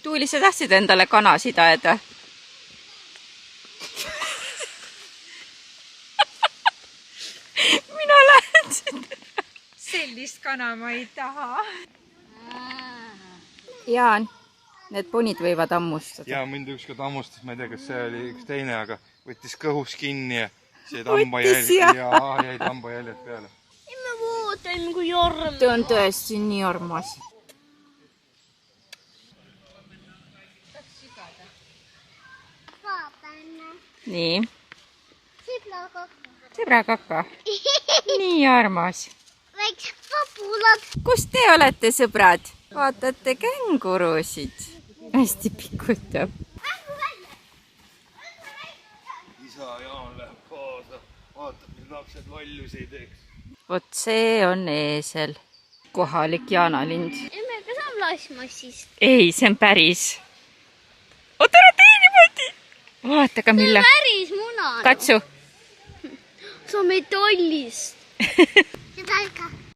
Tuuli, sa tahtsid endale kanasid aeda? Mina lähen siit. Sellist kana ma ei taha. Jaan, need ponid võivad hammustada. Ja mind ükskord hammustas, ma ei tea, kas see oli üks teine, aga võttis kõhus kinni ja jäid hambajäljed peale. Ma vaatan kui armas. Ta on tõesti nii armas. Nii. Sõbrakaka. Nii armas. Väiksed papulad. Kus te olete, sõbrad? Vaatate kängurusid. Hästi pikutab. Isa Jaan läheb kaasa. Vaatab, mis lapsed lollusi ei teeks. Vot see on eesel. Kohalik jaanalind. Emme, kas on plasmassist? Ei, see on päris. Oota, ära tee niimoodi. Vaata ka mille. Päris muna. Katsu. See on metallist. Seda ikka.